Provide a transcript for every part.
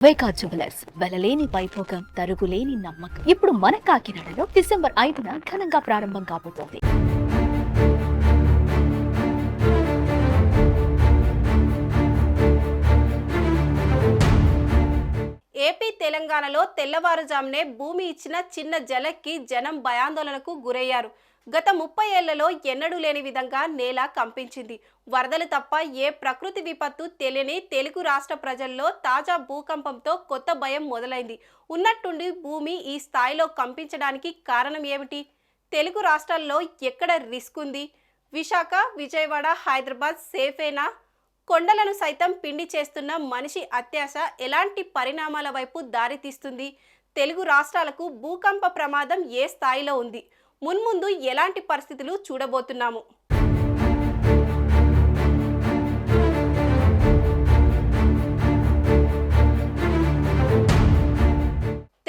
వైకా jewellers వెలలేని Vaibhogam తరుగులేని నమ్మకం. ఇప్పుడు మన కాకినాడలో డిసెంబర్ 5న ఘనంగా ప్రారంభం కాబోతోంది. ఏపీ తెలంగాణలో తెల్లవారుజామునే భూమి ఇచ్చిన చిన్న జలక్కి జనం భయాందోళనకు గురయ్యారు. గత 30 ఏళ్లలో ఎన్నడూ లేని విధంగా నేల కంపించింది. వరదలు తప్ప ఏ ప్రకృతి విపత్తు తెలియని తెలుగు రాష్ట్ర ప్రజల్లో తాజా భూకంపంతో కొత్త భయం మొదలైంది. ఉన్నట్టుండి భూమి ఈ స్థాయిలో కంపించడానికి కారణం ఏమిటి? తెలుగు రాష్ట్రాల్లో ఎక్కడ రిస్క్ ఉంది? విశాఖ, విజయవాడ, హైదరాబాద్ సేఫేనా? కొండలను సైతం పిండి చేస్తున్న మనిషి అత్యాశ ఎలాంటి పరిణామాల వైపు దారితీస్తుంది? తెలుగు రాష్ట్రాలకు భూకంప ప్రమాదం ఏ స్థాయిలో ఉంది? మున్ముందు ఎలాంటి పరిస్థితులు చూడబోతున్నాము?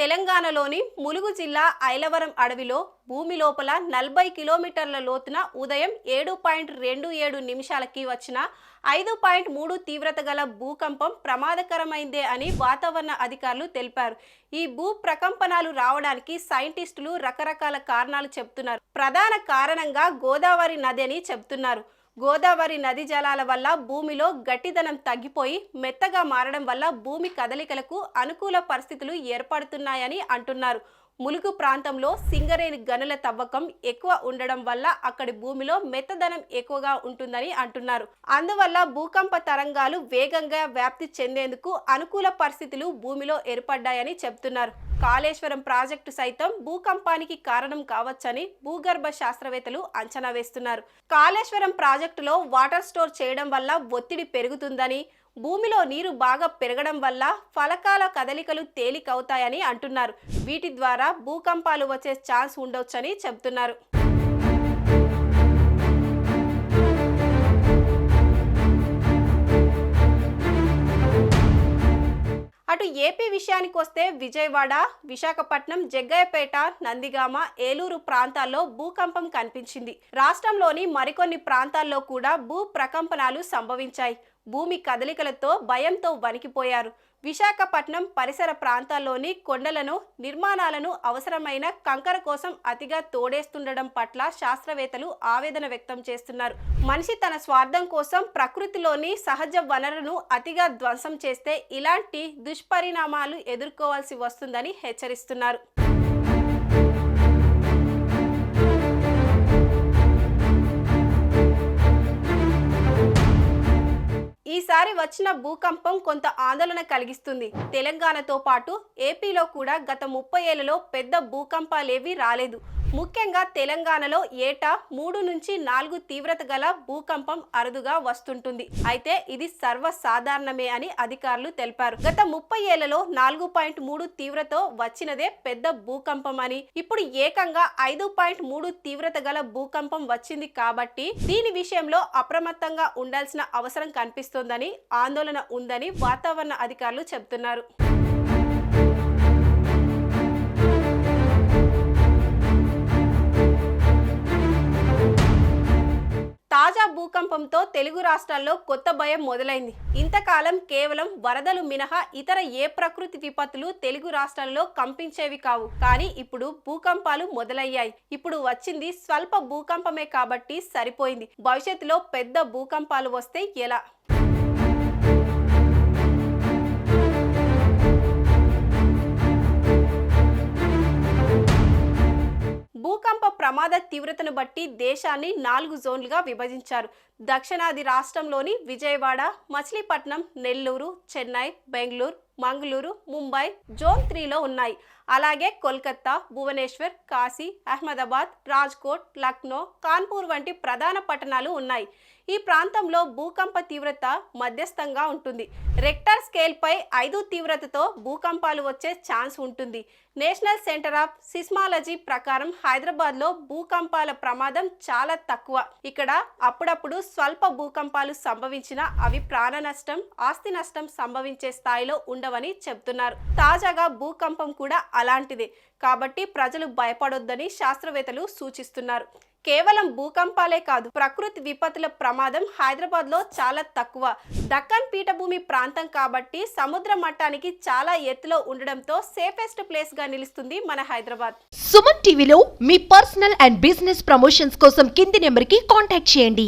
తెలంగాణలోని ములుగు జిల్లా ఐలవరం అడవిలో భూమి లోపల 40 కిలోమీటర్ల లోతున ఉదయం 7.27 నిమిషాలకి వచ్చిన 5.3 తీవ్రత గల భూకంపం ప్రమాదకరమైందే అని వాతావరణ అధికారులు తెలిపారు. ఈ భూ ప్రకంపనాలు రావడానికి సైంటిస్టులు రకరకాల కారణాలు చెప్తున్నారు. ప్రధాన కారణంగా గోదావరి నది అని చెప్తున్నారు. గోదావరి నది జలాల వల్ల భూమిలో గట్టిదనం తగ్గిపోయి మెత్తగా మారడం వల్ల భూమి కదలికలకు అనుకూల పరిస్థితులు ఏర్పడుతున్నాయని అంటున్నారు. ములుగు ప్రాంతంలో సింగరేణి గనుల తవ్వకం ఎక్కువ ఉండడం వల్ల అక్కడి భూమిలో మెత్తదనం ఎక్కువగా ఉంటుందని అంటున్నారు. అందువల్ల భూకంప తరంగాలు వేగంగా వ్యాప్తి చెందేందుకు అనుకూల పరిస్థితులు భూమిలో ఏర్పడ్డాయని చెప్తున్నారు. కాళేశ్వరం ప్రాజెక్టు సైతం భూకంపానికి కారణం కావచ్చని భూగర్భ శాస్త్రవేత్తలు అంచనా వేస్తున్నారు. కాళేశ్వరం ప్రాజెక్టులో వాటర్ స్టోర్ చేయడం వల్ల ఒత్తిడి పెరుగుతుందని, భూమిలో నీరు బాగా పెరగడం వల్ల ఫలకాల కదలికలు తేలికవుతాయని అంటున్నారు. వీటి ద్వారా భూకంపాలు వచ్చే ఛాన్స్ ఉండొచ్చని చెబుతున్నారు. అటు ఏపీ విషయానికి వస్తే విజయవాడ, విశాఖపట్నం, జగ్గయ్యపేట, నందిగామ, ఏలూరు ప్రాంతాల్లో భూకంపం కనిపించింది. రాష్ట్రంలోని మరికొన్ని ప్రాంతాల్లో కూడా భూ ప్రకంపనాలు సంభవించాయి. భూమి కదలికలతో భయంతో వణికిపోయారు. విశాఖపట్నం పరిసర ప్రాంతాల్లోని కొండలను, నిర్మాణాలను అవసరమైన కంకర కోసం అతిగా తోడేస్తుండడం పట్ల శాస్త్రవేత్తలు ఆవేదన వ్యక్తం చేస్తున్నారు. మనిషి తన స్వార్థం కోసం ప్రకృతిలోని సహజ వనరులను అతిగా ధ్వంసం చేస్తే ఇలాంటి దుష్పరిణామాలు ఎదుర్కోవాల్సి వస్తుందని హెచ్చరిస్తున్నారు. ఈసారి వచ్చిన భూకంపం కొంత ఆందోళన కలిగిస్తుంది. తెలంగాణతో పాటు ఏపీలో కూడా గత 30 ఏళ్లలో పెద్ద భూకంపాలేవీ రాలేదు. ముఖ్యంగా తెలంగాణలో ఏటా 3 నుంచి 4 తీవ్రత గల భూకంపం అరుదుగా వస్తుంటుంది. అయితే ఇది సర్వసాధారణమే అని అధికారులు తెలిపారు. గత 30 ఏళ్లలో 4.3 తీవ్రత వచ్చినదే పెద్ద భూకంపం అని, ఇప్పుడు ఏకంగా 5.3 తీవ్రత గల భూకంపం వచ్చింది కాబట్టి దీని విషయంలో అప్రమత్తంగా ఉండాల్సిన అవసరం కనిపిస్తోందని, ఆందోళన ఉందని వాతావరణ అధికారులు చెబుతున్నారు. తాజా భూకంపంతో తెలుగు రాష్ట్రాల్లో కొత్త భయం మొదలైంది. ఇంతకాలం కేవలం వరదలు మినహా ఇతర ఏ ప్రకృతి విపత్తులు తెలుగు రాష్ట్రాల్లో కంపించేవి కావు. కానీ ఇప్పుడు భూకంపాలు మొదలయ్యాయి. ఇప్పుడు వచ్చింది స్వల్ప భూకంపమే కాబట్టి సరిపోయింది. భవిష్యత్తులో పెద్ద భూకంపాలు వస్తే ఎలా? భూకంప ప్రమాద తీవ్రతను బట్టి దేశాన్ని 4 జోన్లుగా విభజించారు. దక్షిణాది రాష్ట్రంలోని విజయవాడ, మచిలీపట్నం, నెల్లూరు, చెన్నై, బెంగళూరు, మంగళూరు, ముంబై జోన్ 3లో ఉన్నాయి. అలాగే కోల్కతా, భువనేశ్వర్, కాశీ, అహ్మదాబాద్, రాజ్కోట్, లక్నో, కాన్పూర్ వంటి ప్రధాన పట్టణాలు ఉన్నాయి. ఈ ప్రాంతంలో భూకంప తీవ్రత మధ్యస్థంగా ఉంటుంది. రెక్టర్ స్కేల్పై 5 తీవ్రతతో భూకంపాలు వచ్చే ఛాన్స్ ఉంటుంది. నేషనల్ సెంటర్ ఆఫ్ సిస్మాలజీ ప్రకారం హైదరాబాద్లో భూకంపాల ప్రమాదం చాలా తక్కువ. ఇక్కడ అప్పుడప్పుడు స్వల్ప భూకంపాలు సంభవించినా అవి ప్రాణ నష్టం, ఆస్తి నష్టం సంభవించే స్థాయిలో ఉండవని చెబుతున్నారు. తాజాగా భూకంపం కూడా అలాంటిదే కాబట్టి ప్రజలు భయపడొద్దని శాస్త్రవేత్తలు సూచిస్తున్నారు. కేవలం భూకంపాలే కాదు, ప్రకృతి విపత్తుల ప్రమాదం హైదరాబాద్ లో చాలా తక్కువ. దక్కన్ పీఠభూమి ప్రాంతం కాబట్టి సముద్ర మట్టానికి చాలా ఎత్తులో ఉండడంతో సేఫెస్ట్ ప్లేస్ గా నిలుస్తుంది మన హైదరాబాద్. సుమన్ టీవీలో మీ పర్సనల్ అండ్ బిజినెస్ ప్రమోషన్స్ కోసం కింది నెంబర్కి కాంటాక్ట్ చేయండి.